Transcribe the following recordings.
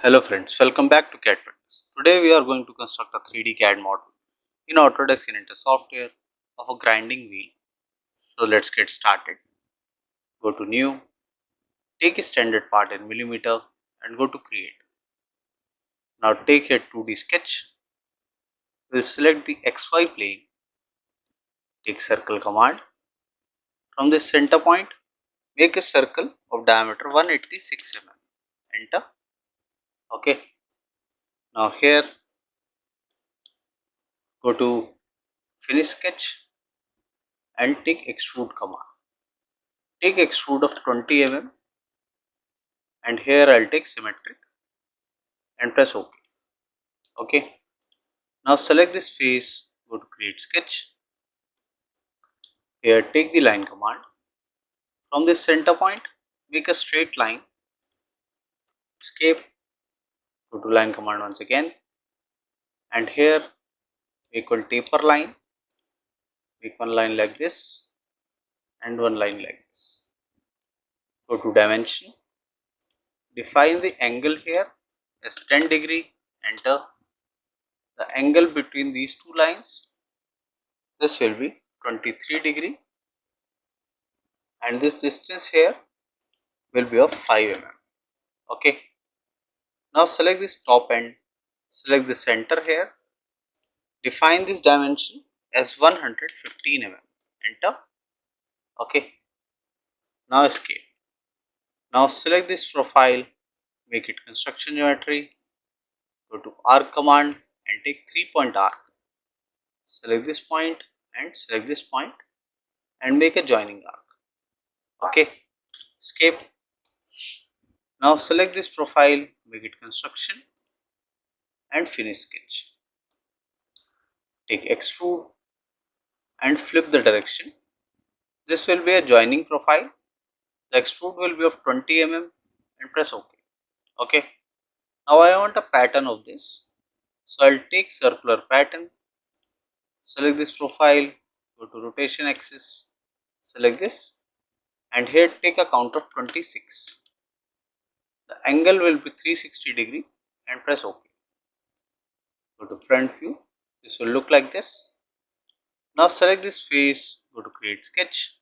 Hello friends, welcome back to CAD Practice. Today we are going to construct a 3D CAD model in Autodesk Inventor software of a grinding wheel. So let's get started. Go to New, take a standard part in millimeter and go to Create. Now take a 2D sketch. We'll select the XY plane. Take Circle command. From this center point, make a circle of diameter 186 mm. Enter. Okay. Now here, go to Finish Sketch and take Extrude command. Take extrude of 20 mm and here I'll take symmetric and press OK. Okay. Now select this face, go to create sketch. Here take the line command. From this center point, make a straight line. Escape. Go to line command once again. And here make one taper line. Make one line like this and one line like this. Go to dimension. Define the angle here as 10 degree. Enter. The angle between these two lines, this will be 23 degree. And this distance here will be of 5 mm. Okay. Now select this top end, select the center here, define this dimension as 115 mm. Enter. Okay. Now escape. Now select this profile, make it construction geometry, go to arc command and take 3-point arc. Select this point and select this point and make a joining arc. Okay. Escape. Now select this profile, make it construction and finish sketch. Take extrude and flip the direction. This will be a joining profile. The extrude will be of 20 mm and press OK. Okay. Now I want a pattern of this. So I'll take circular pattern, select this profile, go to rotation axis, select this and here take a count of 26. The angle will be 360 degree and press OK. Go to front view. This will look like this. Now select this face, go to create sketch,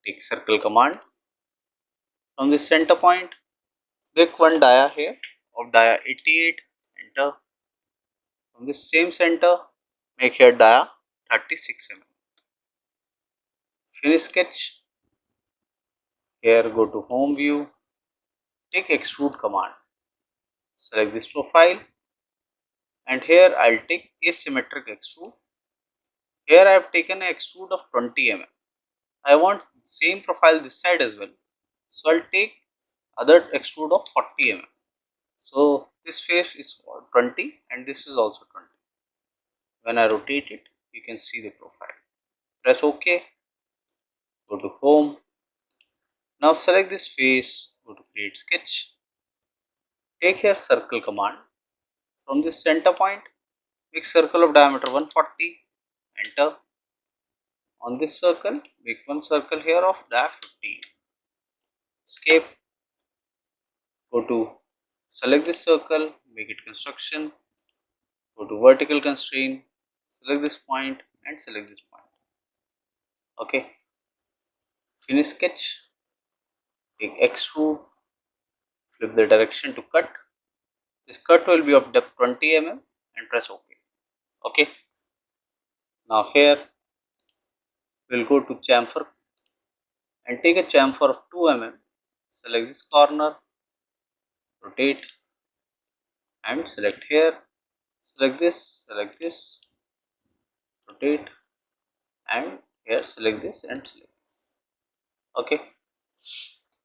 take circle command. From the center point, make one dia here of dia 88, enter. From the same center, make here dia 36 mm. Finish sketch. Here go to home view, take extrude command, select this profile and here I'll take asymmetric extrude. Here I have taken an extrude of 20 mm. I want same profile this side as well. So I'll take other extrude of 40 mm. So this face is 20 and this is also 20. When I rotate it, you can see the profile. Press OK. Go to home. Now select this face, go to create sketch. Take here circle command. From this center point, make circle of diameter 140. Enter. On this circle, make one circle here of dia 15. Escape. Go to select this circle, make it construction. Go to vertical constraint, select this point and select this point. Okay. Finish sketch. Take extrude, flip the direction to cut. This cut will be of depth 20 mm and press OK. Okay. Now here we'll go to chamfer and take a chamfer of 2 mm. Select this corner, rotate and select here. Select this, rotate and here select this and select this. Okay.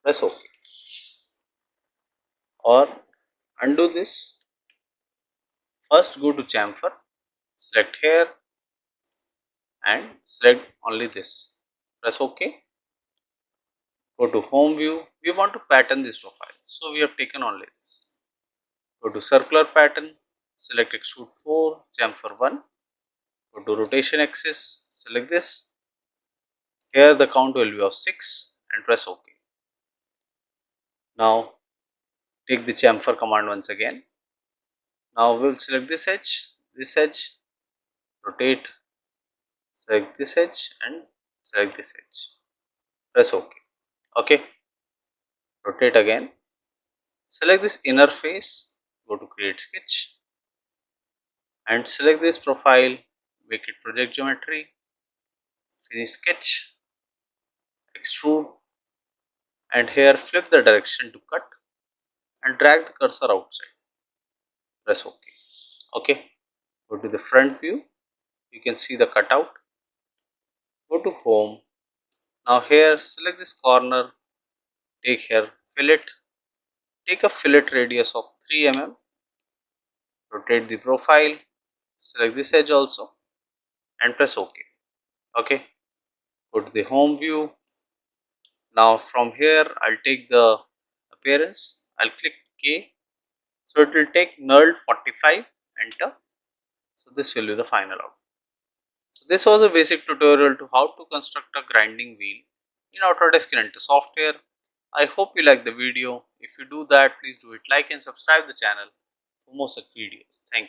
Press OK. Or undo this. First go to chamfer, select here and select only this. Press OK. Go to home view. We want to pattern this profile, so we have taken only this. Go to circular pattern, select extrude 4, chamfer 1. Go to rotation axis, select this. Here the count will be of 6 and press OK. Now take the chamfer command once again. Now we will select this edge, rotate, select this edge and select this edge. Press OK. Okay. Rotate again. Select this inner face, go to create sketch and select this profile, make it project geometry, finish sketch, extrude, and here flip the direction to cut and drag the cursor outside. Press OK. Okay. Go to the front view. You can see the cutout. Go to home. Now here select this corner. Take here fillet. Take a fillet radius of 3 mm. Rotate the profile. Select this edge also and press OK. Okay. Go to the home view. Now from here I'll take the appearance. I'll click K. So it will take null 45. Enter. So this will be the final output. So this was a basic tutorial to how to construct a grinding wheel in Autodesk Inventor software. I hope you like the video. If you do that, please do it like and subscribe the channel for more such videos. Thank you.